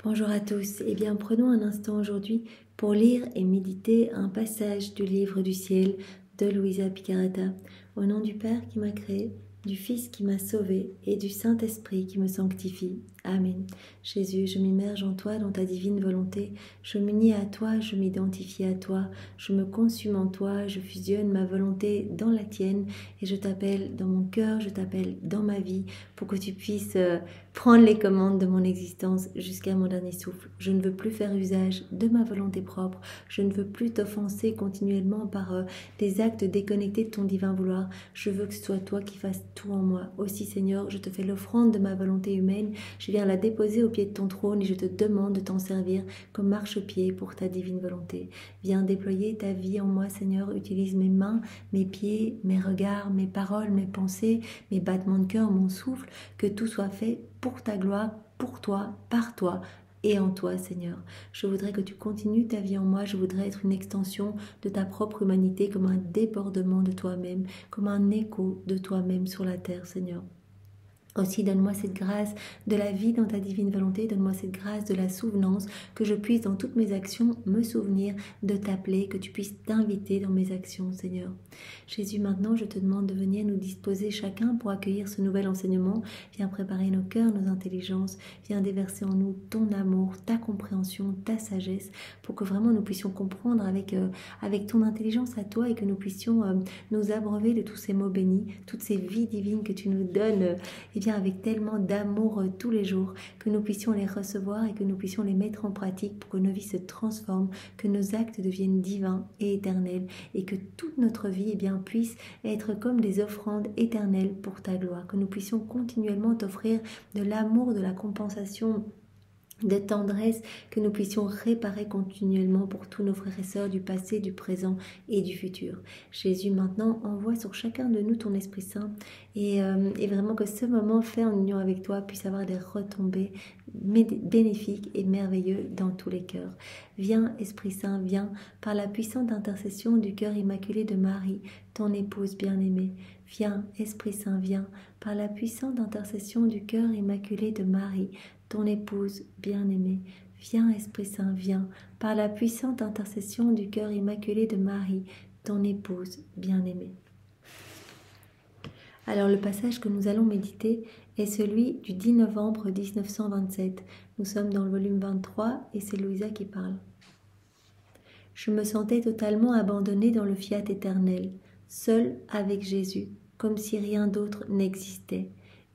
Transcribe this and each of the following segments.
Bonjour à tous. Eh bien, prenons un instant aujourd'hui pour lire et méditer un passage du livre du ciel de Luisa Piccarreta. Au nom du Père qui m'a créé, du Fils qui m'a sauvé et du Saint-Esprit qui me sanctifie. Amen. Jésus, je m'immerge en toi, dans ta divine volonté. Je m'unis à toi, je m'identifie à toi. Je me consume en toi, je fusionne ma volonté dans la tienne et je t'appelle dans mon cœur, je t'appelle dans ma vie pour que tu puisses prendre les commandes de mon existence jusqu'à mon dernier souffle. Je ne veux plus faire usage de ma volonté propre. Je ne veux plus t'offenser continuellement par des actes déconnectés de ton divin vouloir. Je veux que ce soit toi qui fasses tout en moi. Aussi, Seigneur, je te fais l'offrande de ma volonté humaine. Je viens la déposer au pied de ton trône et je te demande de t'en servir comme marchepied pour ta divine volonté. Viens déployer ta vie en moi, Seigneur. Utilise mes mains, mes pieds, mes regards, mes paroles, mes pensées, mes battements de cœur, mon souffle. Que tout soit fait pour ta gloire, pour toi, par toi et en toi, Seigneur. Je voudrais que tu continues ta vie en moi. Je voudrais être une extension de ta propre humanité, comme un débordement de toi-même, comme un écho de toi-même sur la terre, Seigneur. Aussi, donne-moi cette grâce de la vie dans ta divine volonté, donne-moi cette grâce de la souvenance, que je puisse dans toutes mes actions me souvenir de t'appeler, que tu puisses t'inviter dans mes actions, Seigneur. Jésus, maintenant, je te demande de venir nous disposer chacun pour accueillir ce nouvel enseignement. Viens préparer nos cœurs, nos intelligences, viens déverser en nous ton amour, ta compréhension, ta sagesse, pour que vraiment nous puissions comprendre avec ton intelligence à toi et que nous puissions nous abreuver de tous ces mots bénis, toutes ces vies divines que tu nous donnes, avec tellement d'amour tous les jours, que nous puissions les recevoir et que nous puissions les mettre en pratique pour que nos vies se transforment, que nos actes deviennent divins et éternels et que toute notre vie puisse être comme des offrandes éternelles pour ta gloire, que nous puissions continuellement t'offrir de l'amour, de la compensation, de tendresse, que nous puissions réparer continuellement pour tous nos frères et sœurs du passé, du présent et du futur. Jésus, maintenant, envoie sur chacun de nous ton Esprit Saint et vraiment que ce moment fait en union avec toi puisse avoir des retombées bénéfiques et merveilleux dans tous les cœurs. Viens, Esprit Saint, viens par la puissante intercession du cœur immaculé de Marie, ton épouse bien-aimée. Viens, Esprit Saint, viens par la puissante intercession du cœur immaculé de Marie, ton épouse bien-aimée. Viens, Esprit Saint, viens, par la puissante intercession du cœur immaculé de Marie, ton épouse bien-aimée. Alors le passage que nous allons méditer est celui du 10 novembre 1927. Nous sommes dans le volume 23 et c'est Luisa qui parle. Je me sentais totalement abandonnée dans le fiat éternel, seule avec Jésus, comme si rien d'autre n'existait.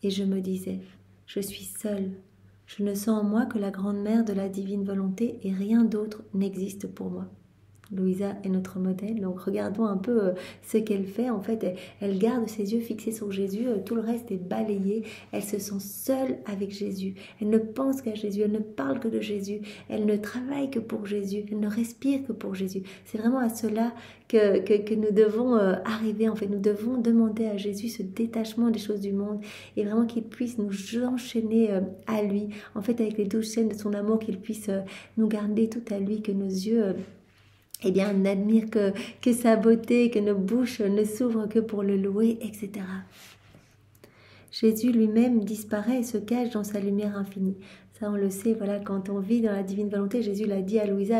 Et je me disais, je suis seule. Je ne sens en moi que la grande mère de la divine volonté et rien d'autre n'existe pour moi. Luisa est notre modèle, donc regardons un peu ce qu'elle fait. En fait, elle garde ses yeux fixés sur Jésus, tout le reste est balayé. Elle se sent seule avec Jésus. Elle ne pense qu'à Jésus, elle ne parle que de Jésus, elle ne travaille que pour Jésus, elle ne respire que pour Jésus. C'est vraiment à cela que nous devons arriver. En fait, nous devons demander à Jésus ce détachement des choses du monde et vraiment qu'il puisse nous enchaîner à lui. En fait, avec les 12 chaînes de son amour, qu'il puisse nous garder tout à lui, que nos yeux n'admire que sa beauté, que nos bouches ne s'ouvrent que pour le louer, etc. Jésus lui-même disparaît et se cache dans sa lumière infinie. Ça, on le sait, voilà, quand on vit dans la divine volonté, Jésus l'a dit à Luisa,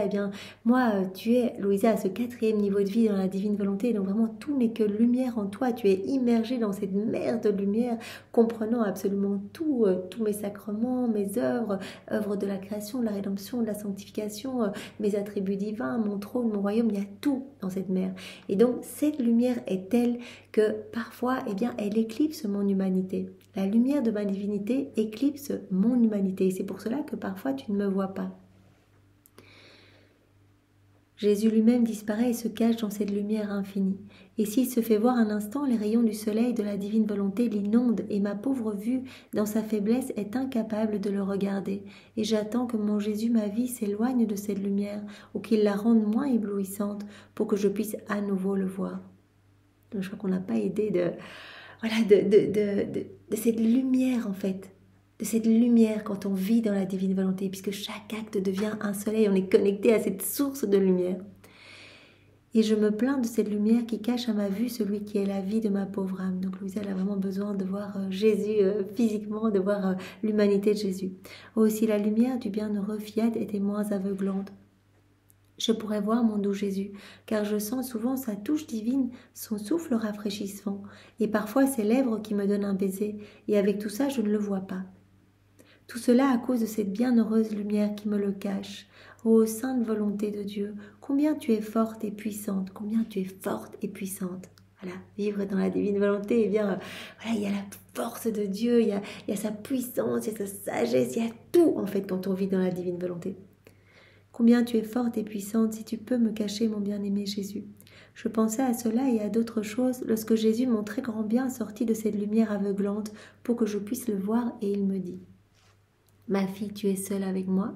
moi, tu es, Luisa, à ce 4e niveau de vie dans la divine volonté, donc vraiment, tout n'est que lumière en toi, tu es immergé dans cette mer de lumière, comprenant absolument tout, tous mes sacrements, mes œuvres, œuvres de la création, de la rédemption, de la sanctification, mes attributs divins, mon trône, mon royaume, il y a tout dans cette mer. Et donc, cette lumière est telle que parfois, elle éclipse mon humanité. La lumière de ma divinité éclipse mon humanité. Et c'est pour cela que parfois tu ne me vois pas. Jésus lui-même disparaît et se cache dans cette lumière infinie. Et s'il se fait voir un instant, les rayons du soleil de la divine volonté l'inondent et ma pauvre vue, dans sa faiblesse, est incapable de le regarder. Et j'attends que mon Jésus, ma vie, s'éloigne de cette lumière ou qu'il la rende moins éblouissante pour que je puisse à nouveau le voir. Donc, je crois qu'on n'a pas idée de cette lumière en fait, de cette lumière quand on vit dans la divine volonté, puisque chaque acte devient un soleil, on est connecté à cette source de lumière. Et je me plains de cette lumière qui cache à ma vue celui qui est la vie de ma pauvre âme. Donc Louisa, elle a vraiment besoin de voir Jésus physiquement, de voir l'humanité de Jésus. Oh, si la lumière du bienheureux Fiat était moins aveuglante, je pourrais voir mon doux Jésus, car je sens souvent sa touche divine, son souffle rafraîchissant, et parfois ses lèvres qui me donnent un baiser, et avec tout ça je ne le vois pas. Tout cela à cause de cette bienheureuse lumière qui me le cache. Ô sainte volonté de Dieu, combien tu es forte et puissante, combien tu es forte et puissante. Voilà, vivre dans la divine volonté, eh bien, voilà, il y a la force de Dieu, il y a sa puissance, il y a sa sagesse, il y a tout en fait quand on vit dans la divine volonté. Combien tu es forte et puissante si tu peux me cacher mon bien-aimé Jésus. Je pensais à cela et à d'autres choses lorsque Jésus, mon très grand bien, sortit de cette lumière aveuglante pour que je puisse le voir et il me dit « Ma fille, tu es seule avec moi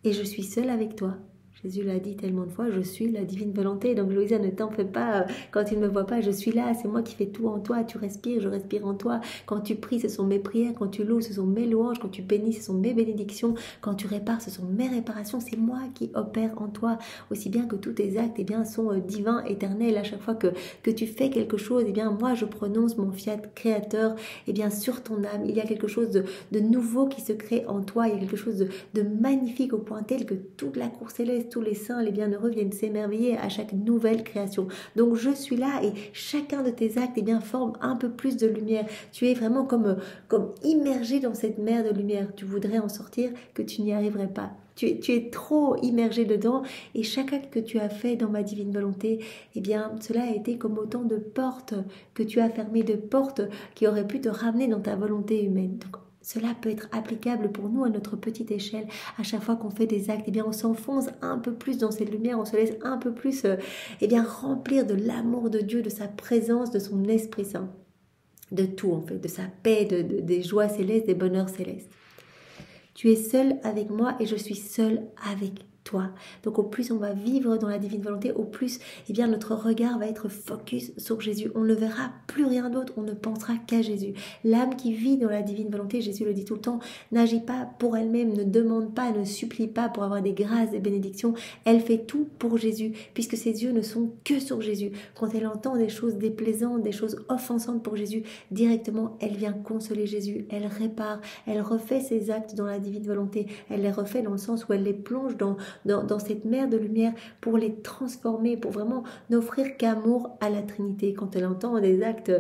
et je suis seule avec toi. » Jésus l'a dit tellement de fois, je suis la divine volonté. Donc Louisa, ne t'en fais pas quand tu ne me vois pas, je suis là, c'est moi qui fais tout en toi. Tu respires, je respire en toi. Quand tu pries, ce sont mes prières. Quand tu loues, ce sont mes louanges. Quand tu bénis, ce sont mes bénédictions. Quand tu répares, ce sont mes réparations. C'est moi qui opère en toi. Aussi bien que tous tes actes sont divins, éternels. À chaque fois que tu fais quelque chose, moi je prononce mon fiat créateur sur ton âme. Il y a quelque chose de nouveau qui se crée en toi. Il y a quelque chose de magnifique au point tel que toute la cour céleste, tous les saints, les bienheureux viennent s'émerveiller à chaque nouvelle création. Donc je suis là et chacun de tes actes forme un peu plus de lumière. Tu es vraiment comme immergé dans cette mer de lumière. Tu voudrais en sortir, que tu n'y arriverais pas. Tu es trop immergé dedans et chaque acte que tu as fait dans ma divine volonté, cela a été comme autant de portes que tu as fermées, de portes qui auraient pu te ramener dans ta volonté humaine. Donc, cela peut être applicable pour nous à notre petite échelle. À chaque fois qu'on fait des actes, on s'enfonce un peu plus dans cette lumière, on se laisse un peu plus remplir de l'amour de Dieu, de sa présence, de son Esprit Saint. De tout en fait, de sa paix, des joies célestes, des bonheurs célestes. Tu es seul avec moi et je suis seule avec toi. Donc au plus on va vivre dans la divine volonté, au plus notre regard va être focus sur Jésus. On ne verra plus rien d'autre, on ne pensera qu'à Jésus. L'âme qui vit dans la divine volonté, Jésus le dit tout le temps, n'agit pas pour elle-même, ne demande pas, ne supplie pas pour avoir des grâces, des bénédictions. Elle fait tout pour Jésus, puisque ses yeux ne sont que sur Jésus. Quand elle entend des choses déplaisantes, des choses offensantes pour Jésus, directement elle vient consoler Jésus, elle répare, elle refait ses actes dans la divine volonté. Elle les refait dans le sens où elle les plonge dans cette mer de lumière pour les transformer, pour vraiment n'offrir qu'amour à la Trinité. Quand elle entend des actes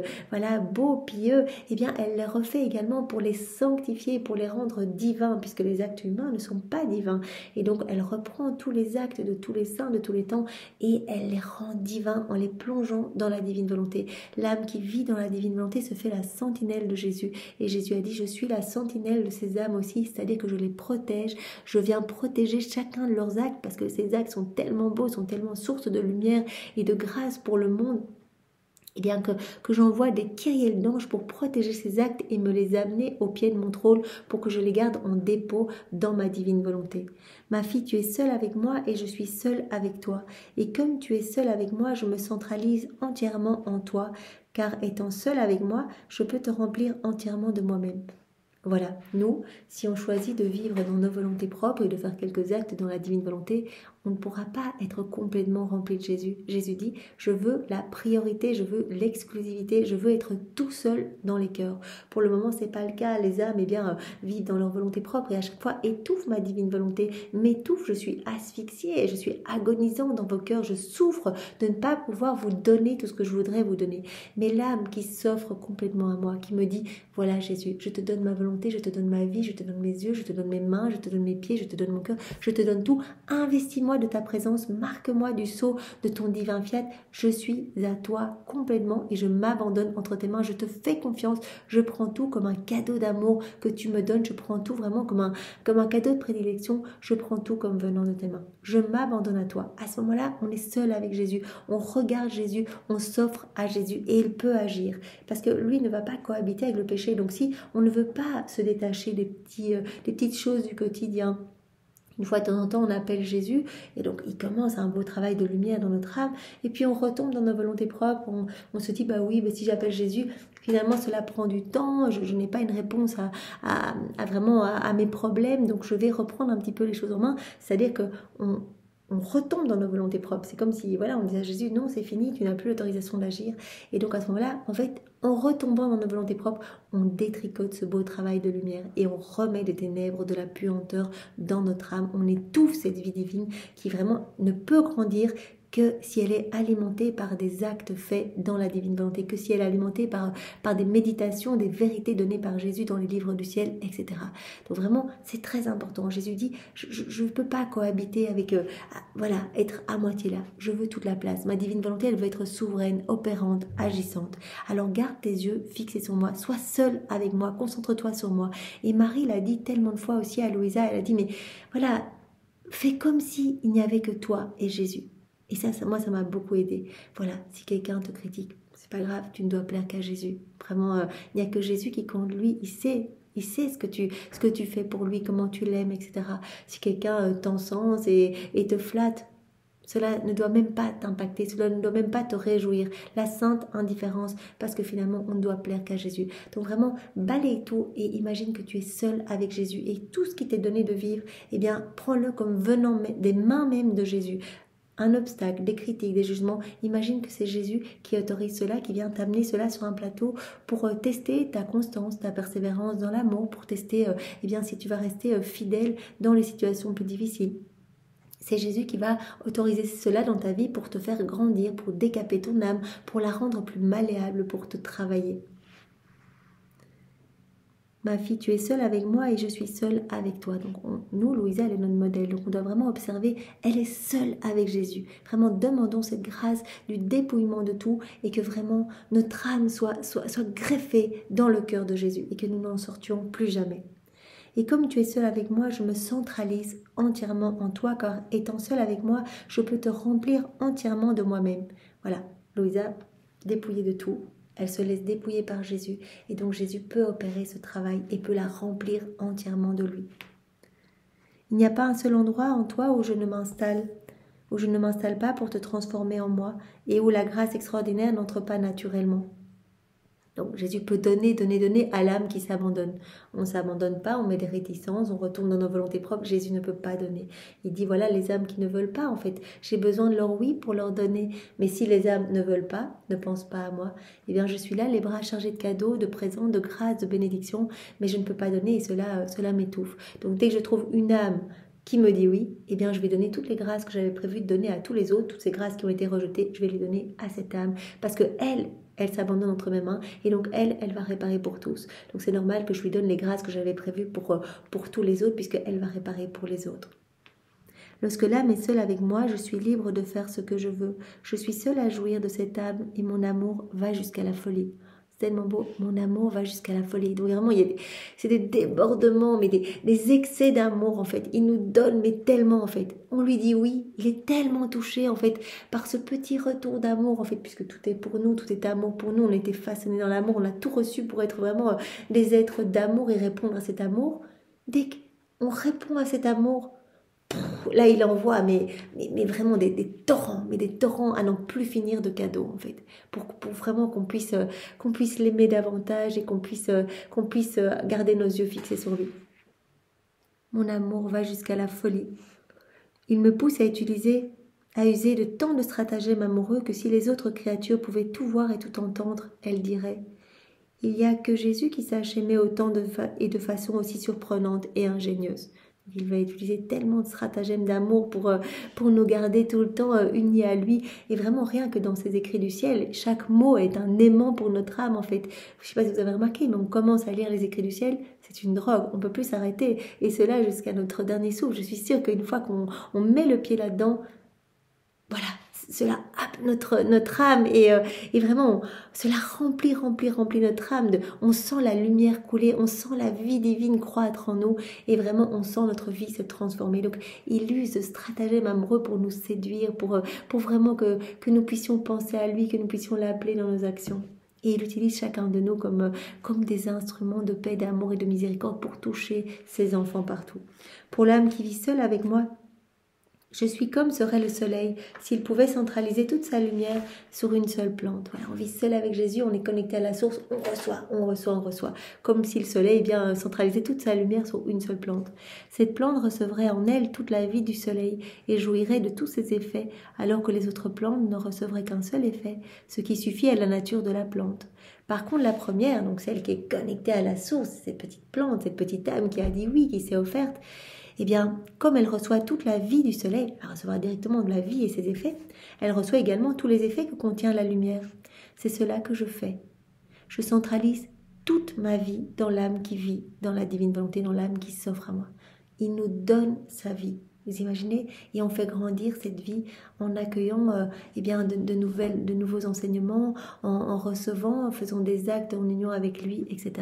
beaux, pieux, elle les refait également pour les sanctifier, pour les rendre divins, puisque les actes humains ne sont pas divins. Et donc elle reprend tous les actes de tous les saints de tous les temps et elle les rend divins en les plongeant dans la divine volonté. L'âme qui vit dans la divine volonté se fait la sentinelle de Jésus. Et Jésus a dit, je suis la sentinelle de ces âmes aussi, c'est-à-dire que je les protège, je viens protéger chacun de leurs actes, parce que ces actes sont tellement beaux, sont tellement source de lumière et de grâce pour le monde, que j'envoie des kyriels d'anges pour protéger ces actes et me les amener au pied de mon trône pour que je les garde en dépôt dans ma divine volonté. Ma fille, tu es seule avec moi et je suis seule avec toi. Et comme tu es seule avec moi, je me centralise entièrement en toi, car étant seule avec moi, je peux te remplir entièrement de moi-même. Voilà, nous, si on choisit de vivre dans nos volontés propres et de faire quelques actes dans la divine volonté, on ne pourra pas être complètement rempli de Jésus. Jésus dit, je veux la priorité, je veux l'exclusivité, je veux être tout seul dans les cœurs. Pour le moment, c'est pas le cas. Les âmes, vivent dans leur volonté propre et à chaque fois étouffent ma divine volonté, m'étouffe, je suis asphyxiée, je suis agonisant dans vos cœurs, je souffre de ne pas pouvoir vous donner tout ce que je voudrais vous donner. Mais l'âme qui s'offre complètement à moi, qui me dit, voilà Jésus, je te donne ma volonté, je te donne ma vie, je te donne mes yeux, je te donne mes mains, je te donne mes pieds, je te donne mon cœur, je te donne tout, investis-moi de ta présence, marque-moi du sceau de ton divin fiat, je suis à toi complètement et je m'abandonne entre tes mains, je te fais confiance, je prends tout comme un cadeau d'amour que tu me donnes, je prends tout vraiment comme un cadeau de prédilection, je prends tout comme venant de tes mains, je m'abandonne à toi. À ce moment-là, on est seul avec Jésus, on regarde Jésus, on s'offre à Jésus et il peut agir parce que lui ne va pas cohabiter avec le péché. Donc si on ne veut pas se détacher des petites choses du quotidien, une fois de temps en temps, on appelle Jésus et donc il commence un beau travail de lumière dans notre âme et puis on retombe dans nos volontés propres, on se dit si j'appelle Jésus, finalement cela prend du temps, je n'ai pas une réponse à mes problèmes, donc je vais reprendre un petit peu les choses en main, c'est-à-dire que on retombe dans nos volontés propres. C'est comme si, voilà, on disait à Jésus, non, c'est fini, tu n'as plus l'autorisation d'agir. Et donc à ce moment-là, en fait, en retombant dans nos volontés propres, on détricote ce beau travail de lumière et on remet des ténèbres, de la puanteur dans notre âme. On étouffe cette vie divine qui vraiment ne peut grandir que si elle est alimentée par des actes faits dans la divine volonté, que si elle est alimentée par des méditations, des vérités données par Jésus dans les livres du ciel, etc. Donc vraiment, c'est très important. Jésus dit, je ne peux pas cohabiter avec, voilà, être à moitié là. Je veux toute la place. Ma divine volonté, elle veut être souveraine, opérante, agissante. Alors garde tes yeux fixés sur moi. Sois seul avec moi. Concentre-toi sur moi. Et Marie l'a dit tellement de fois aussi à Louisa. Elle a dit, mais voilà, fais comme s'il n'y avait que toi et Jésus. Et ça, moi, ça m'a beaucoup aidé. Voilà, si quelqu'un te critique, c'est pas grave, tu ne dois plaire qu'à Jésus. Vraiment, il n'y a que Jésus qui compte. Lui, il sait ce que tu fais pour lui, comment tu l'aimes, etc. Si quelqu'un t'encense et te flatte, cela ne doit même pas t'impacter, cela ne doit même pas te réjouir. La sainte indifférence, parce que finalement, on ne doit plaire qu'à Jésus. Donc vraiment, balaye tout et imagine que tu es seul avec Jésus. Et tout ce qui t'est donné de vivre, eh bien, prends-le comme venant des mains même de Jésus. Un obstacle, des critiques, des jugements, imagine que c'est Jésus qui autorise cela, qui vient t'amener cela sur un plateau pour tester ta constance, ta persévérance dans l'amour, pour tester eh bien, si tu vas rester fidèle dans les situations plus difficiles. C'est Jésus qui va autoriser cela dans ta vie pour te faire grandir, pour décaper ton âme, pour la rendre plus malléable, pour te travailler. Ma fille, tu es seule avec moi et je suis seule avec toi. Donc nous, Louisa, elle est notre modèle. Donc on doit vraiment observer, elle est seule avec Jésus. Vraiment, demandons cette grâce du dépouillement de tout et que vraiment notre âme soit greffée dans le cœur de Jésus et que nous n'en sortions plus jamais. Et comme tu es seule avec moi, je me centralise entièrement en toi, car étant seule avec moi, je peux te remplir entièrement de moi-même. Voilà, Louisa, dépouillée de tout. Elle se laisse dépouiller par Jésus et donc Jésus peut opérer ce travail et peut la remplir entièrement de lui. Il n'y a pas un seul endroit en toi où je ne m'installe pas pour te transformer en moi et où la grâce extraordinaire n'entre pas naturellement. Donc Jésus peut donner à l'âme qui s'abandonne. On ne s'abandonne pas, on met des réticences, on retourne dans nos volontés propres. Jésus ne peut pas donner. Il dit voilà les âmes qui ne veulent pas en fait. J'ai besoin de leur oui pour leur donner. Mais si les âmes ne veulent pas, ne pensent pas à moi, eh bien je suis là les bras chargés de cadeaux, de présents, de grâces, de bénédictions. Mais je ne peux pas donner et cela m'étouffe. Donc dès que je trouve une âme qui me dit oui, eh bien je vais donner toutes les grâces que j'avais prévu de donner à tous les autres, toutes ces grâces qui ont été rejetées, je vais les donner à cette âme. Parce que elle s'abandonne entre mes mains et donc elle va réparer pour tous. Donc c'est normal que je lui donne les grâces que j'avais prévues pour tous les autres puisqu'elle va réparer pour les autres. Lorsque l'âme est seule avec moi, je suis libre de faire ce que je veux. Je suis seule à jouir de cette âme et mon amour va jusqu'à la folie. C'est tellement beau, mon amour va jusqu'à la folie. Donc vraiment, c'est des débordements, mais des excès d'amour en fait. Il nous donne, mais tellement en fait. On lui dit oui, il est tellement touché en fait par ce petit retour d'amour en fait, puisque tout est pour nous, tout est amour pour nous. On a été façonnés dans l'amour, on a tout reçu pour être vraiment des êtres d'amour et répondre à cet amour. Dès qu'on répond à cet amour, là il envoie mais vraiment des torrents à n'en plus finir de cadeaux en fait pour vraiment qu'on puisse l'aimer davantage et qu'on puisse garder nos yeux fixés sur lui. Mon amour va jusqu'à la folie. Il me pousse à user de tant de stratagèmes amoureux que si les autres créatures pouvaient tout voir et tout entendre, elles diraient « Il n'y a que Jésus qui sache aimer autant et de façon aussi surprenante et ingénieuse. » Il va utiliser tellement de stratagèmes d'amour pour nous garder tout le temps unis à lui. Et vraiment, rien que dans ses écrits du ciel, chaque mot est un aimant pour notre âme, en fait. Je ne sais pas si vous avez remarqué, mais on commence à lire les écrits du ciel, c'est une drogue. On ne peut plus s'arrêter. Et cela jusqu'à notre dernier souffle. Je suis sûre qu'une fois qu'on met le pied là-dedans, voilà, cela happe notre âme et vraiment cela remplit notre âme. On sent la lumière couler, on sent la vie divine croître en nous et vraiment on sent notre vie se transformer. Donc il use de stratagèmes amoureux pour nous séduire, pour vraiment que nous puissions penser à lui, que nous puissions l'appeler dans nos actions. Et il utilise chacun de nous comme des instruments de paix, d'amour et de miséricorde pour toucher ses enfants partout. Pour l'âme qui vit seule avec moi, Je suis comme serait le soleil s'il pouvait centraliser toute sa lumière sur une seule plante. Voilà, on vit seul avec Jésus, on est connecté à la source, on reçoit, on reçoit, on reçoit. Comme si le soleil centralisait toute sa lumière sur une seule plante. Cette plante recevrait en elle toute la vie du soleil et jouirait de tous ses effets, alors que les autres plantes ne recevraient qu'un seul effet, ce qui suffit à la nature de la plante. Par contre, la première, donc celle qui est connectée à la source, cette petite plante, cette petite âme qui a dit oui, qui s'est offerte, eh bien, comme elle reçoit toute la vie du soleil, elle recevra directement de la vie et ses effets, elle reçoit également tous les effets que contient la lumière. C'est cela que je fais. Je centralise toute ma vie dans l'âme qui vit, dans la divine volonté, dans l'âme qui s'offre à moi. Il nous donne sa vie. Vous imaginez? Et on fait grandir cette vie en accueillant de nouveaux enseignements, en recevant, en faisant des actes en union avec lui, etc.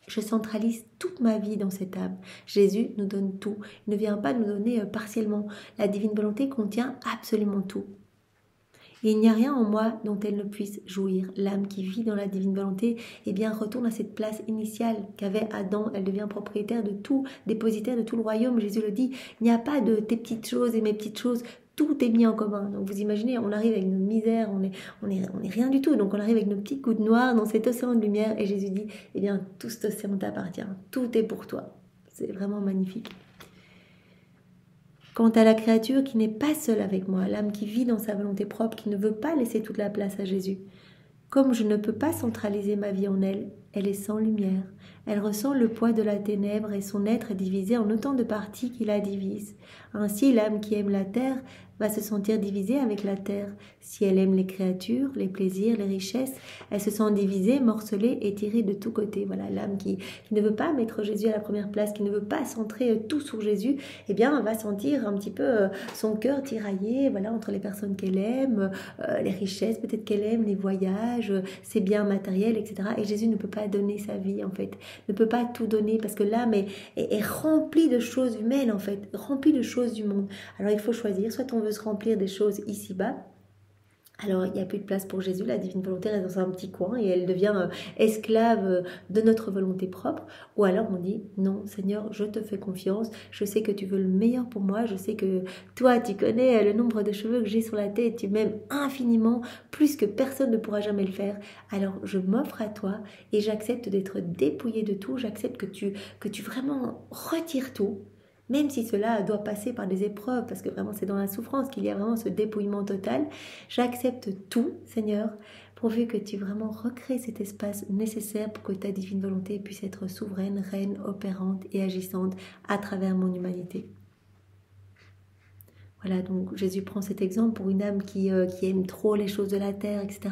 Je centralise toute ma vie dans cette âme. Jésus nous donne tout. Il ne vient pas nous donner partiellement. La divine volonté contient absolument tout. Et il n'y a rien en moi dont elle ne puisse jouir. L'âme qui vit dans la divine volonté, retourne à cette place initiale qu'avait Adam. Elle devient propriétaire de tout, dépositaire de tout le royaume. Jésus le dit, il n'y a pas de tes petites choses et mes petites choses. Tout est mis en commun. Donc vous imaginez, on arrive avec nos misères, on est rien du tout. Donc on arrive avec nos petites gouttes noires dans cet océan de lumière et Jésus dit, tout cet océan t'appartient. Tout est pour toi. C'est vraiment magnifique. Quant à la créature qui n'est pas seule avec moi, l'âme qui vit dans sa volonté propre, qui ne veut pas laisser toute la place à Jésus, comme je ne peux pas centraliser ma vie en elle, elle est sans lumière. Elle ressent le poids de la ténèbre et son être est divisé en autant de parties qui la divisent. Ainsi, l'âme qui aime la terre va se sentir divisée avec la terre. Si elle aime les créatures, les plaisirs, les richesses, elle se sent divisée, morcelée et tirée de tous côtés. Voilà, l'âme qui ne veut pas mettre Jésus à la première place, qui ne veut pas centrer tout sur Jésus, va sentir un petit peu son cœur tiraillé, voilà, entre les personnes qu'elle aime, les richesses peut-être qu'elle aime, les voyages, ses biens matériels, etc. Et Jésus ne peut pas donner sa vie, en fait, ne peut pas tout donner parce que l'âme est remplie de choses humaines, en fait, remplie de choses du monde. Alors il faut choisir, soit on veut se remplir des choses ici-bas, alors il n'y a plus de place pour Jésus, la divine volonté reste dans un petit coin et elle devient esclave de notre volonté propre, ou alors on dit non Seigneur, je te fais confiance, je sais que tu veux le meilleur pour moi, je sais que toi tu connais le nombre de cheveux que j'ai sur la tête, tu m'aimes infiniment, plus que personne ne pourra jamais le faire, alors je m'offre à toi et j'accepte d'être dépouillée de tout, j'accepte que tu vraiment retires tout, même si cela doit passer par des épreuves, parce que vraiment c'est dans la souffrance qu'il y a vraiment ce dépouillement total, j'accepte tout, Seigneur, pourvu que tu vraiment recrées cet espace nécessaire pour que ta divine volonté puisse être souveraine, reine, opérante et agissante à travers mon humanité. Voilà, donc Jésus prend cet exemple pour une âme qui aime trop les choses de la terre, etc.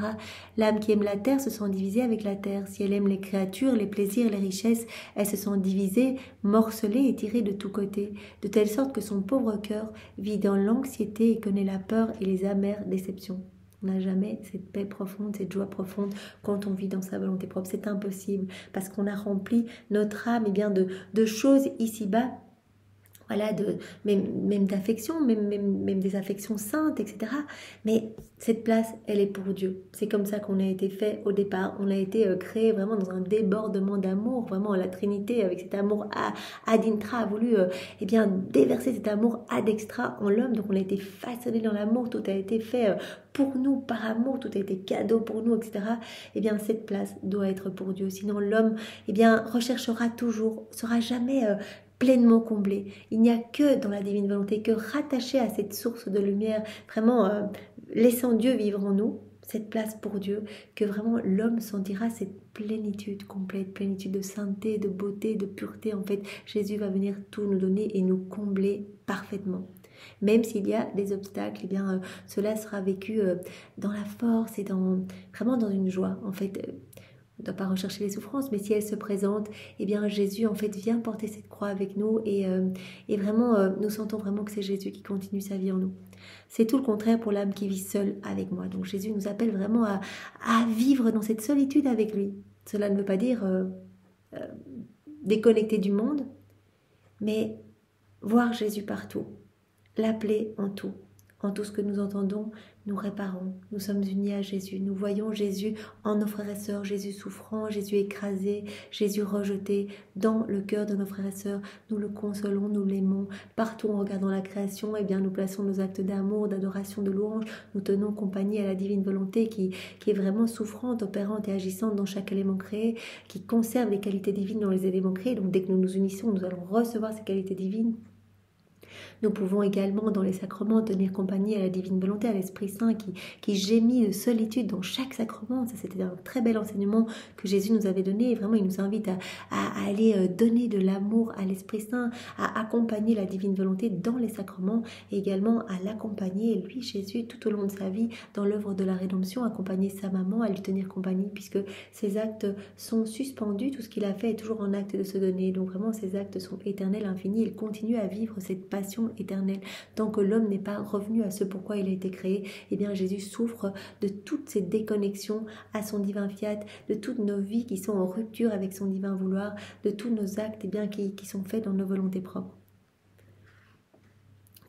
L'âme qui aime la terre se sent divisée avec la terre. Si elle aime les créatures, les plaisirs, les richesses, elle se sent divisée, morcelée et tirée de tous côtés, de telle sorte que son pauvre cœur vit dans l'anxiété et connaît la peur et les amères déceptions. On n'a jamais cette paix profonde, cette joie profonde quand on vit dans sa volonté propre. C'est impossible parce qu'on a rempli notre âme de choses ici-bas. Voilà, même d'affection, même des affections saintes, etc. Mais cette place, elle est pour Dieu. C'est comme ça qu'on a été fait au départ. On a été créé vraiment dans un débordement d'amour. Vraiment, la Trinité, avec cet amour ad intra, a voulu déverser cet amour ad extra en l'homme. Donc on a été façonné dans l'amour. Tout a été fait pour nous, par amour. Tout a été cadeau pour nous, etc. Cette place doit être pour Dieu. Sinon, l'homme, recherchera toujours, sera jamais pleinement comblé. Il n'y a que dans la divine volonté, que rattaché à cette source de lumière, vraiment laissant Dieu vivre en nous, cette place pour Dieu, que vraiment l'homme sentira cette plénitude complète, plénitude de sainteté, de beauté, de pureté. En fait, Jésus va venir tout nous donner et nous combler parfaitement. Même s'il y a des obstacles, cela sera vécu dans la force et vraiment dans une joie. En fait, on ne doit pas rechercher les souffrances, mais si elles se présentent, Jésus en fait vient porter cette croix avec nous et vraiment nous sentons vraiment que c'est Jésus qui continue sa vie en nous. C'est tout le contraire pour l'âme qui vit seule avec moi. Donc Jésus nous appelle vraiment à vivre dans cette solitude avec lui. Cela ne veut pas dire déconnecter du monde, mais voir Jésus partout, l'appeler en tout, En tout ce que nous entendons, nous réparons. Nous sommes unis à Jésus. Nous voyons Jésus en nos frères et sœurs, Jésus souffrant, Jésus écrasé, Jésus rejeté dans le cœur de nos frères et sœurs. Nous le consolons, nous l'aimons. Partout en regardant la création, eh bien, nous plaçons nos actes d'amour, d'adoration, de louange. Nous tenons compagnie à la divine volonté qui est vraiment souffrante, opérante et agissante dans chaque élément créé, qui conserve les qualités divines dans les éléments créés. Donc dès que nous nous unissons, nous allons recevoir ces qualités divines. Nous pouvons également, dans les sacrements, tenir compagnie à la divine volonté, à l'Esprit Saint qui gémit de solitude dans chaque sacrement. Ça, c'était un très bel enseignement que Jésus nous avait donné. Et vraiment, il nous invite à aller donner de l'amour à l'Esprit Saint, à accompagner la divine volonté dans les sacrements et également à l'accompagner, lui, Jésus, tout au long de sa vie, dans l'œuvre de la rédemption, accompagner sa maman, à lui tenir compagnie, puisque ses actes sont suspendus. Tout ce qu'il a fait est toujours en acte de se donner. Donc vraiment, ses actes sont éternels, infinis. Il continue à vivre cette passion éternelle. Tant que l'homme n'est pas revenu à ce pourquoi il a été créé, eh bien Jésus souffre de toutes ces déconnexions à son divin fiat, de toutes nos vies qui sont en rupture avec son divin vouloir, de tous nos actes eh bien, qui sont faits dans nos volontés propres.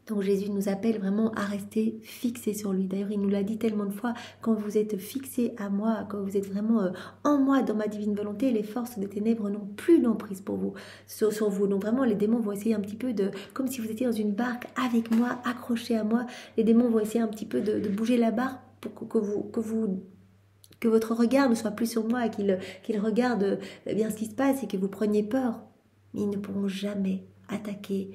Donc Jésus nous appelle vraiment à rester fixés sur lui. D'ailleurs, il nous l'a dit tellement de fois, quand vous êtes fixés à moi, quand vous êtes vraiment en moi, dans ma divine volonté, les forces des ténèbres n'ont plus d'emprise pour vous, sur vous. Donc vraiment, les démons vont essayer un petit peu de, comme si vous étiez dans une barque avec moi, accrochés à moi, les démons vont essayer un petit peu de bouger la barque pour que votre regard ne soit plus sur moi et qu'il regarde bien ce qui se passe et que vous preniez peur. Mais ils ne pourront jamais attaquer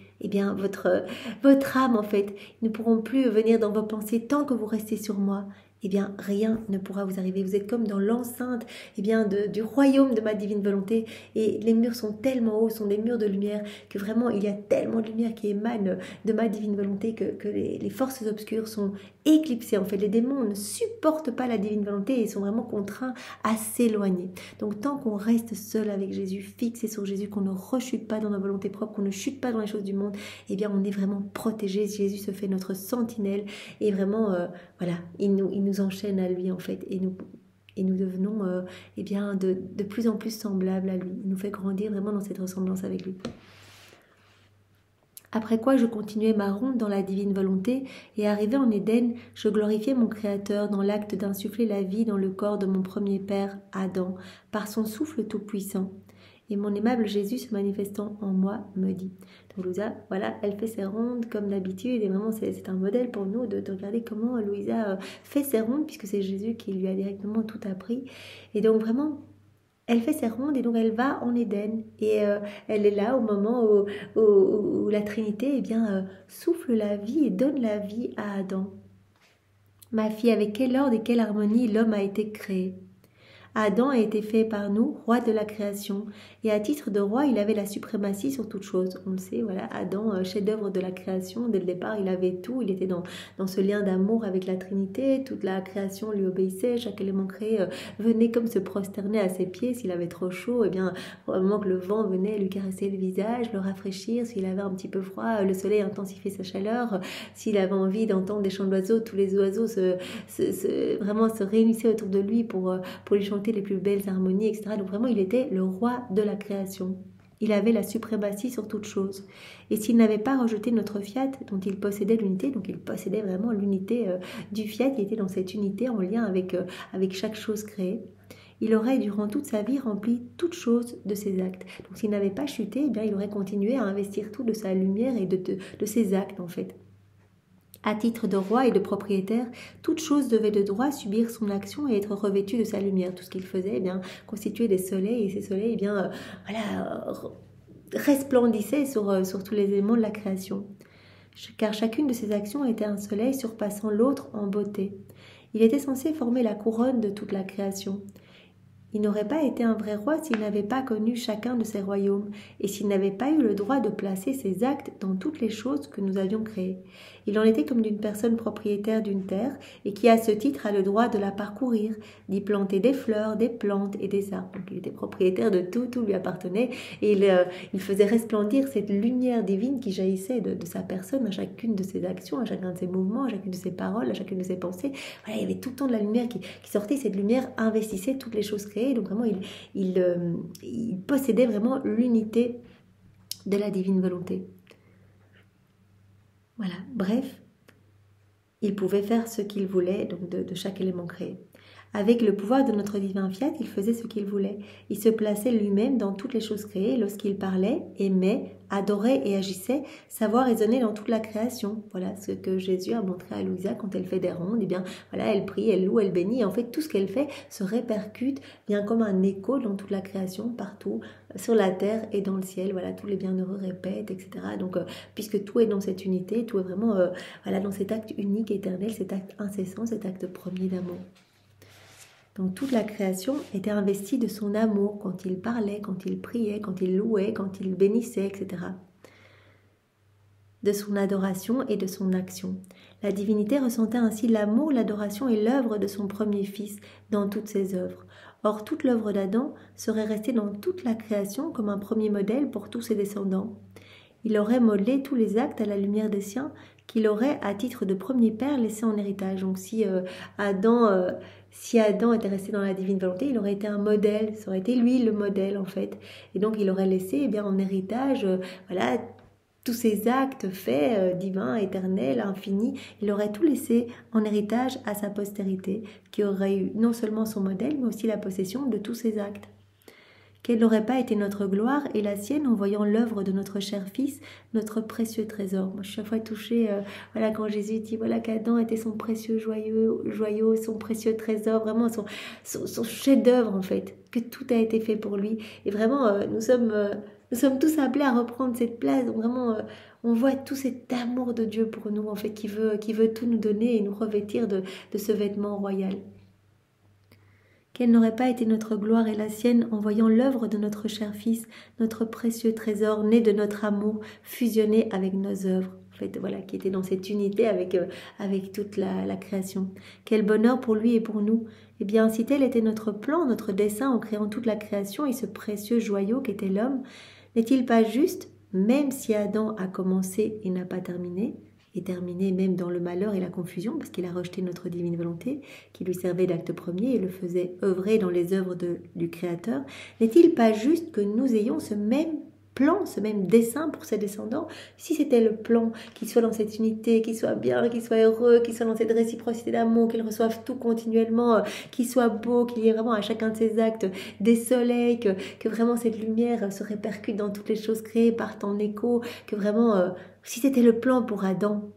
votre âme en fait. Ils ne pourront plus venir dans vos pensées tant que vous restez sur moi. Eh bien, rien ne pourra vous arriver. Vous êtes comme dans l'enceinte du royaume de ma divine volonté. Et les murs sont tellement hauts, sont des murs de lumière, que vraiment, il y a tellement de lumière qui émane de ma divine volonté que les forces obscures sont éclipsées. En fait, les démons ne supportent pas la divine volonté et sont vraiment contraints à s'éloigner. Donc, tant qu'on reste seul avec Jésus, fixé sur Jésus, qu'on ne rechute pas dans nos volontés propres, qu'on ne chute pas dans les choses du monde, eh bien, on est vraiment protégé. Jésus se fait notre sentinelle et vraiment, il nous enchaîne à lui en fait et nous devenons de plus en plus semblables à lui. Il nous fait grandir vraiment dans cette ressemblance avec lui. Après quoi, je continuais ma ronde dans la divine volonté et arrivé en Éden, je glorifiais mon Créateur dans l'acte d'insuffler la vie dans le corps de mon premier père, Adam, par son souffle tout-puissant. Et mon aimable Jésus se manifestant en moi me dit. Donc Louisa, voilà, elle fait ses rondes comme d'habitude et vraiment c'est un modèle pour nous de regarder comment Louisa fait ses rondes puisque c'est Jésus qui lui a directement tout appris. Et donc vraiment, elle fait ses rondes et donc elle va en Éden et elle est là au moment où la Trinité souffle la vie et donne la vie à Adam. Ma fille, avec quel ordre et quelle harmonie l'homme a été créé. Adam a été fait par nous, roi de la création, et à titre de roi, il avait la suprématie sur toute chose. On le sait, voilà, Adam, chef-d'œuvre de la création, dès le départ, il avait tout, il était dans ce lien d'amour avec la Trinité, toute la création lui obéissait, chaque élément créé venait comme se prosterner à ses pieds, s'il avait trop chaud, eh bien, probablement que le vent venait lui caresser le visage, le rafraîchir, s'il avait un petit peu froid, le soleil intensifiait sa chaleur, s'il avait envie d'entendre des chants d'oiseaux, tous les oiseaux vraiment se réunissaient autour de lui pour lui chanter les plus belles harmonies, etc. Donc vraiment, il était le roi de la création. Il avait la suprématie sur toute chose. Et s'il n'avait pas rejeté notre fiat, dont il possédait l'unité, donc il possédait vraiment l'unité du fiat, il était dans cette unité en lien avec chaque chose créée, il aurait durant toute sa vie rempli toute chose de ses actes. Donc s'il n'avait pas chuté, eh bien, il aurait continué à investir tout de sa lumière et de ses actes en fait. À titre de roi et de propriétaire, toute chose devait de droit subir son action et être revêtue de sa lumière. Tout ce qu'il faisait, eh bien, constituait des soleils, et ces soleils, resplendissaient sur tous les éléments de la création. Car chacune de ces actions était un soleil surpassant l'autre en beauté. Il était censé former la couronne de toute la création. Il n'aurait pas été un vrai roi s'il n'avait pas connu chacun de ses royaumes et s'il n'avait pas eu le droit de placer ses actes dans toutes les choses que nous avions créées. Il en était comme d'une personne propriétaire d'une terre et qui à ce titre a le droit de la parcourir, d'y planter des fleurs, des plantes et des arbres. Donc il était propriétaire de tout, tout lui appartenait et il faisait resplendir cette lumière divine qui jaillissait de sa personne à chacune de ses actions, à chacun de ses mouvements, à chacune de ses paroles, à chacune de ses pensées. Voilà, il y avait tout le temps de la lumière qui sortait, cette lumière investissait toutes les choses créées. Donc vraiment, il possédait vraiment l'unité de la divine volonté. Voilà, bref, il pouvait faire ce qu'il voulait, donc de chaque élément créé. Avec le pouvoir de notre divin fiat, il faisait ce qu'il voulait. Il se plaçait lui-même dans toutes les choses créées lorsqu'il parlait, aimait, adorait et agissait, savoir raisonner dans toute la création. Voilà ce que Jésus a montré à Louisa quand elle fait des rondes. Eh bien, voilà, elle prie, elle loue, elle bénit. Et en fait, tout ce qu'elle fait se répercute bien comme un écho dans toute la création, partout, sur la terre et dans le ciel. Voilà, tous les bienheureux répètent, etc. Donc, puisque tout est dans cette unité, tout est vraiment voilà, dans cet acte unique, éternel, cet acte incessant, cet acte premier d'amour. Donc toute la création était investie de son amour quand il parlait, quand il priait, quand il louait, quand il bénissait, etc. De son adoration et de son action. La divinité ressentait ainsi l'amour, l'adoration et l'œuvre de son premier fils dans toutes ses œuvres. Or, toute l'œuvre d'Adam serait restée dans toute la création comme un premier modèle pour tous ses descendants. Il aurait modelé tous les actes à la lumière des siens qu'il aurait, à titre de premier père, laissé en héritage. Donc si Adam était resté dans la divine volonté, il aurait été un modèle, ça aurait été lui le modèle en fait. Et donc il aurait laissé en héritage voilà, tous ces actes faits, divins, éternels, infinis, il aurait tout laissé en héritage à sa postérité, qui aurait eu non seulement son modèle, mais aussi la possession de tous ces actes. Quelle n'aurait pas été notre gloire et la sienne en voyant l'œuvre de notre cher Fils, notre précieux trésor. Moi, je suis chaque fois touchée voilà, quand Jésus dit voilà, qu'Adam était son précieux joyau, son précieux trésor, vraiment son chef-d'œuvre en fait, que tout a été fait pour lui. Et vraiment, nous sommes tous appelés à reprendre cette place. Donc vraiment, on voit tout cet amour de Dieu pour nous, en fait, qui veut tout nous donner et nous revêtir de ce vêtement royal. Quelle n'aurait pas été notre gloire et la sienne en voyant l'œuvre de notre cher Fils, notre précieux trésor, né de notre amour, fusionné avec nos œuvres, en fait, voilà, qui était dans cette unité avec toute la création. Quel bonheur pour lui et pour nous. Eh bien, si tel était notre plan, notre dessein en créant toute la création et ce précieux joyau qu'était l'homme, n'est-il pas juste, même si Adam a commencé et n'a pas terminé, et terminé même dans le malheur et la confusion, parce qu'il a rejeté notre divine volonté, qui lui servait d'acte premier et le faisait œuvrer dans les œuvres du Créateur, n'est-il pas juste que nous ayons ce même plan, ce même dessein pour ses descendants? Si c'était le plan, qu'ils soient dans cette unité, qu'ils soient bien, qu'ils soient heureux, qu'ils soient dans cette réciprocité d'amour, qu'ils reçoivent tout continuellement, qu'ils soient beaux, qu'il y ait vraiment à chacun de ces actes des soleils, que vraiment cette lumière se répercute dans toutes les choses créées, partent en écho, que vraiment... si c'était le plan pour Adam,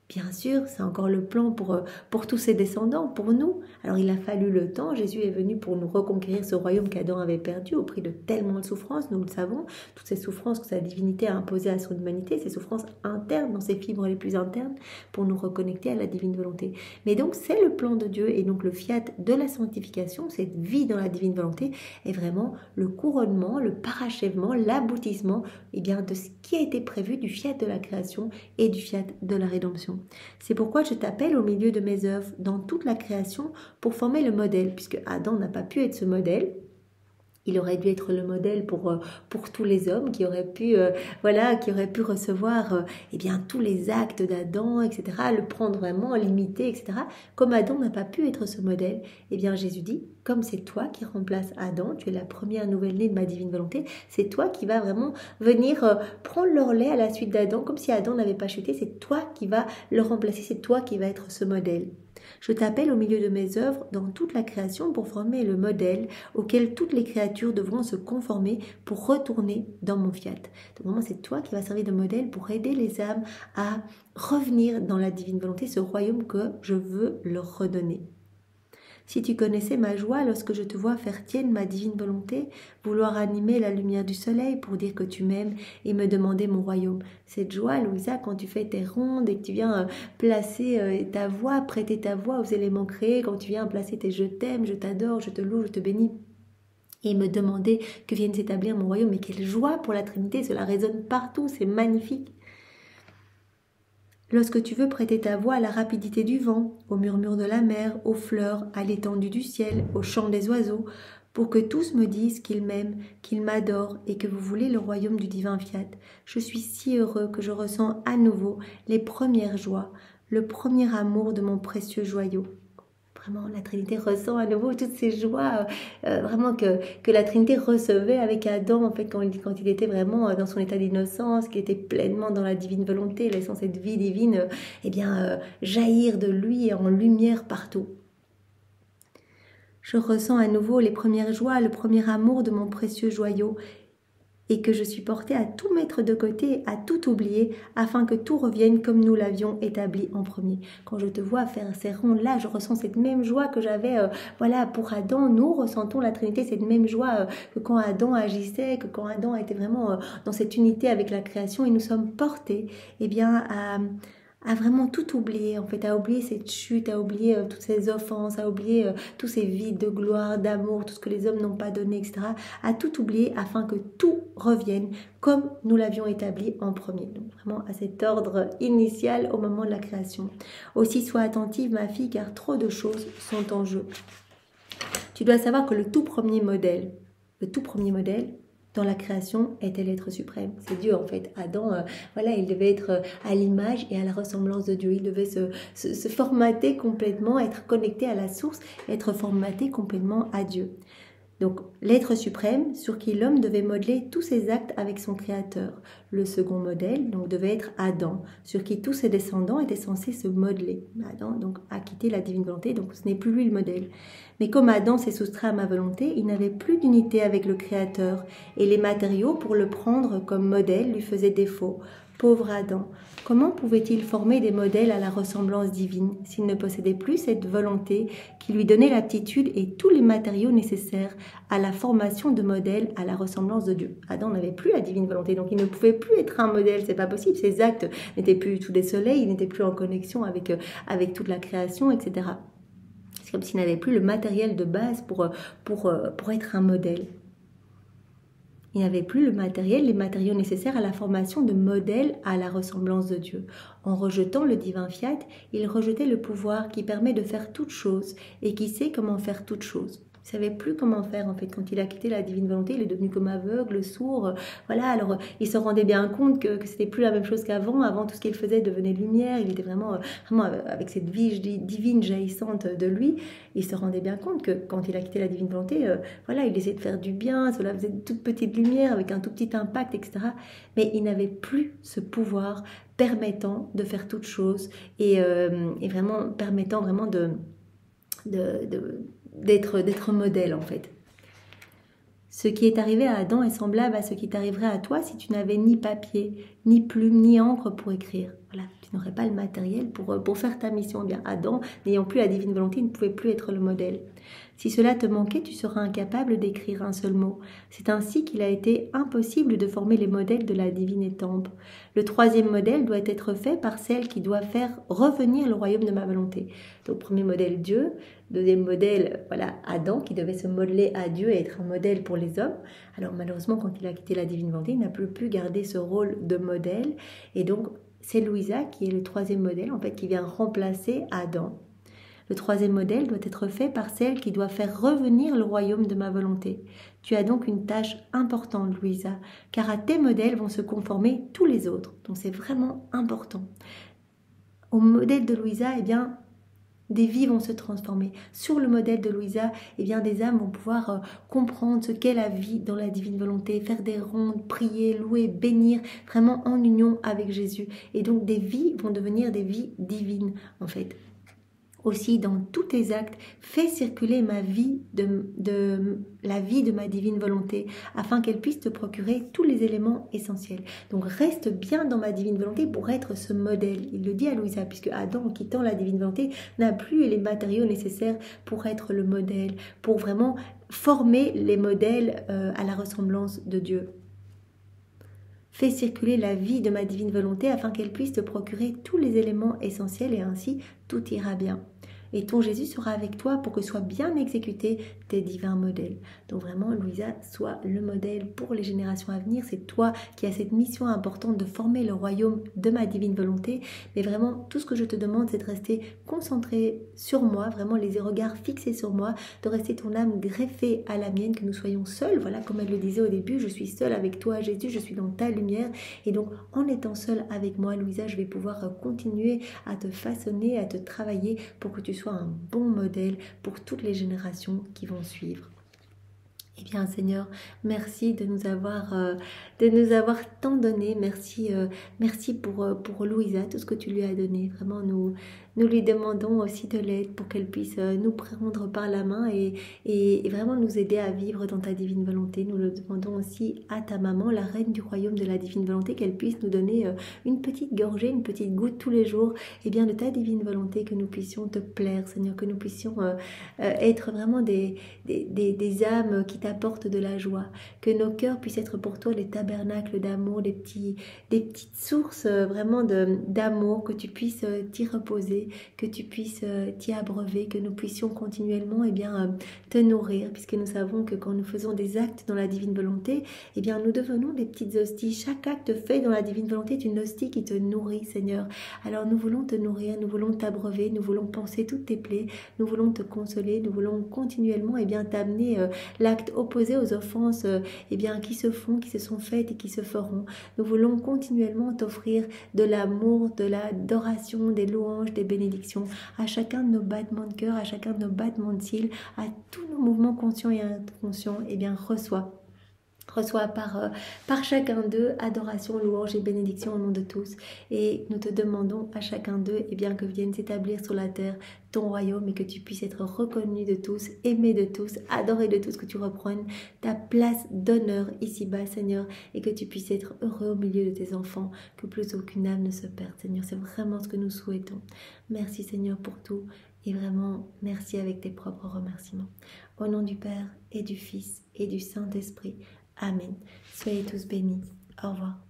bien sûr, c'est encore le plan pour tous ses descendants, pour nous. Alors il a fallu le temps, Jésus est venu pour nous reconquérir ce royaume qu'Adam avait perdu au prix de tellement de souffrances, nous le savons, toutes ces souffrances que sa divinité a imposées à son humanité, ces souffrances internes, dans ses fibres les plus internes, pour nous reconnecter à la divine volonté. Mais donc c'est le plan de Dieu, et donc le fiat de la sanctification, cette vie dans la divine volonté, est vraiment le couronnement, le parachèvement, l'aboutissement de ce qui a été prévu du fiat de la création et du fiat de la rédemption. C'est pourquoi je t'appelle au milieu de mes œuvres, dans toute la création, pour former le modèle, puisque Adam n'a pas pu être ce modèle. Il aurait dû être le modèle pour tous les hommes qui auraient pu recevoir tous les actes d'Adam, etc., le prendre vraiment, l'imiter, etc. Comme Adam n'a pas pu être ce modèle, Jésus dit, comme c'est toi qui remplaces Adam, tu es la première nouvelle-née de ma divine volonté, c'est toi qui vas vraiment venir prendre le relais à la suite d'Adam, comme si Adam n'avait pas chuté, c'est toi qui vas le remplacer, c'est toi qui vas être ce modèle. Je t'appelle au milieu de mes œuvres dans toute la création pour former le modèle auquel toutes les créatures devront se conformer pour retourner dans mon fiat. Donc vraiment, c'est toi qui vas servir de modèle pour aider les âmes à revenir dans la divine volonté, ce royaume que je veux leur redonner. Si tu connaissais ma joie lorsque je te vois faire tienne ma divine volonté, vouloir animer la lumière du soleil pour dire que tu m'aimes et me demander mon royaume. Cette joie, Louisa, quand tu fais tes rondes et que tu viens placer ta voix, prêter ta voix aux éléments créés, quand tu viens placer tes je t'aime, je t'adore, je te loue, je te bénis, et me demander que vienne s'établir mon royaume. Mais quelle joie pour la Trinité, cela résonne partout, c'est magnifique. Lorsque tu veux prêter ta voix à la rapidité du vent, au murmure de la mer, aux fleurs, à l'étendue du ciel, au chant des oiseaux, pour que tous me disent qu'ils m'aiment, qu'ils m'adorent et que vous voulez le royaume du divin fiat, je suis si heureux que je ressens à nouveau les premières joies, le premier amour de mon précieux joyau. Vraiment, la Trinité ressent à nouveau toutes ces joies, vraiment que la Trinité recevait avec Adam, en fait, quand il était vraiment dans son état d'innocence, qui était pleinement dans la divine volonté, laissant cette vie divine, jaillir de lui en lumière partout. Je ressens à nouveau les premières joies, le premier amour de mon précieux joyau, et que je suis portée à tout mettre de côté, à tout oublier, afin que tout revienne comme nous l'avions établi en premier. Quand je te vois faire ces ronds-là, je ressens cette même joie que j'avais pour Adam. Nous ressentons la Trinité, cette même joie que quand Adam agissait, que quand Adam était vraiment dans cette unité avec la création, et nous sommes portés à vraiment tout oublier, en fait, à oublier cette chute, à oublier toutes ces offenses, à oublier tous ces vides de gloire, d'amour, tout ce que les hommes n'ont pas donné, etc. À tout oublier afin que tout revienne comme nous l'avions établi en premier. Donc vraiment à cet ordre initial au moment de la création. Aussi sois attentive, ma fille, car trop de choses sont en jeu. Tu dois savoir que le tout premier modèle dans la création était l'être suprême. C'est Dieu en fait. Adam, il devait être à l'image et à la ressemblance de Dieu. Il devait se formater complètement, être connecté à la source, être formaté complètement à Dieu. Donc l'être suprême sur qui l'homme devait modeler tous ses actes avec son créateur. Le second modèle donc devait être Adam, sur qui tous ses descendants étaient censés se modeler. Adam donc a quitté la divine volonté, donc ce n'est plus lui le modèle. Mais comme Adam s'est soustrait à ma volonté, il n'avait plus d'unité avec le créateur et les matériaux pour le prendre comme modèle lui faisaient défaut. Pauvre Adam, comment pouvait-il former des modèles à la ressemblance divine s'il ne possédait plus cette volonté qui lui donnait l'aptitude et tous les matériaux nécessaires à la formation de modèles à la ressemblance de Dieu? Adam n'avait plus la divine volonté, donc il ne pouvait plus être un modèle, c'est pas possible. Ses actes n'étaient plus du tout des soleils, il n'était plus en connexion avec toute la création, etc. C'est comme s'il n'avait plus le matériel de base pour être un modèle. Il n'avait plus le matériel, les matériaux nécessaires à la formation de modèles à la ressemblance de Dieu. En rejetant le divin fiat, il rejetait le pouvoir qui permet de faire toutes choses et qui sait comment faire toutes choses. Il ne savait plus comment faire en fait. Quand il a quitté la divine volonté, il est devenu comme aveugle, sourd. Alors il se rendait bien compte que c'était plus la même chose qu'avant. Avant, tout ce qu'il faisait devenait lumière. Il était vraiment avec cette vie divine jaillissante de lui. Il se rendait bien compte que quand il a quitté la divine volonté, il essayait de faire du bien. Cela faisait une toute petite lumière avec un tout petit impact, etc. Mais il n'avait plus ce pouvoir permettant de faire toutes choses et vraiment permettant vraiment d'être modèle en fait. Ce qui est arrivé à Adam est semblable à ce qui t'arriverait à toi si tu n'avais ni papier, ni plume, ni encre pour écrire. Voilà, tu n'aurais pas le matériel pour faire ta mission. Bien, Adam, n'ayant plus la divine volonté, ne pouvait plus être le modèle. Si cela te manquait, tu seras incapable d'écrire un seul mot. C'est ainsi qu'il a été impossible de former les modèles de la divine étampe. Le troisième modèle doit être fait par celle qui doit faire revenir le royaume de ma volonté. Donc, premier modèle, Dieu. Deuxième modèle, Adam, qui devait se modeler à Dieu et être un modèle pour les hommes. Alors, malheureusement, quand il a quitté la divine volonté, il n'a plus pu garder ce rôle de modèle. Et donc, c'est Louisa qui est le troisième modèle, en fait, qui vient remplacer Adam. Le troisième modèle doit être fait par celle qui doit faire revenir le royaume de ma volonté. Tu as donc une tâche importante, Louisa, car à tes modèles vont se conformer tous les autres. Donc c'est vraiment important. Au modèle de Louisa, des vies vont se transformer. Sur le modèle de Louisa, des âmes vont pouvoir comprendre ce qu'est la vie dans la divine volonté, faire des rondes, prier, louer, bénir, vraiment en union avec Jésus. Et donc des vies vont devenir des vies divines, en fait. Aussi, dans tous tes actes, fais circuler la vie de ma divine volonté, afin qu'elle puisse te procurer tous les éléments essentiels. Donc, reste bien dans ma divine volonté pour être ce modèle. Il le dit à Louisa, puisque Adam, en quittant la divine volonté, n'a plus les matériaux nécessaires pour être le modèle, pour vraiment former les modèles à la ressemblance de Dieu. Fais circuler la vie de ma divine volonté afin qu'elle puisse te procurer tous les éléments essentiels et ainsi tout ira bien. Et ton Jésus sera avec toi pour que soient bien exécutés tes divins modèles. Donc vraiment, Louisa, sois le modèle pour les générations à venir. C'est toi qui as cette mission importante de former le royaume de ma divine volonté. Mais vraiment, tout ce que je te demande, c'est de rester concentré sur moi, vraiment les regards fixés sur moi, de rester ton âme greffée à la mienne, que nous soyons seuls. Voilà, comme elle le disait au début, je suis seule avec toi, Jésus, je suis dans ta lumière. Et donc, en étant seule avec moi, Louisa, je vais pouvoir continuer à te façonner, à te travailler pour que tu sois un bon modèle pour toutes les générations qui vont suivre. Eh bien, Seigneur, merci de nous avoir tant donné. Merci, merci pour Louisa, tout ce que tu lui as donné. Vraiment, nous lui demandons aussi de l'aide pour qu'elle puisse nous prendre par la main et vraiment nous aider à vivre dans ta divine volonté. Nous le demandons aussi à ta maman, la reine du royaume de la divine volonté, qu'elle puisse nous donner une petite gorgée, une petite goutte tous les jours, eh bien, de ta divine volonté, que nous puissions te plaire, Seigneur, que nous puissions être vraiment des âmes qui t'apportent de la joie, que nos cœurs puissent être pour toi des tabernacles d'amour, des petites sources vraiment d'amour, que tu puisses t'y reposer, que tu puisses t'y abreuver, que nous puissions continuellement te nourrir, puisque nous savons que quand nous faisons des actes dans la divine volonté, eh bien nous devenons des petites hosties. Chaque acte fait dans la divine volonté est une hostie qui te nourrit, Seigneur. Alors nous voulons te nourrir, nous voulons t'abreuver, nous voulons penser toutes tes plaies, nous voulons te consoler, nous voulons continuellement t'amener l'acte opposé aux offenses qui se font, qui se sont faites et qui se feront. Nous voulons continuellement t'offrir de l'amour, de l'adoration, des louanges, des bénédictions à chacun de nos battements de cœur, à chacun de nos battements de cils, à tous nos mouvements conscients et inconscients. Reçois par chacun d'eux adoration, louange et bénédiction au nom de tous. Et nous te demandons à chacun d'eux que vienne s'établir sur la terre ton royaume et que tu puisses être reconnu de tous, aimé de tous, adoré de tous, que tu reprennes ta place d'honneur ici-bas, Seigneur, et que tu puisses être heureux au milieu de tes enfants, que plus aucune âme ne se perde, Seigneur. C'est vraiment ce que nous souhaitons. Merci, Seigneur, pour tout. Et vraiment, merci avec tes propres remerciements. Au nom du Père et du Fils et du Saint-Esprit. Amen. Soyez tous bénis. Au revoir.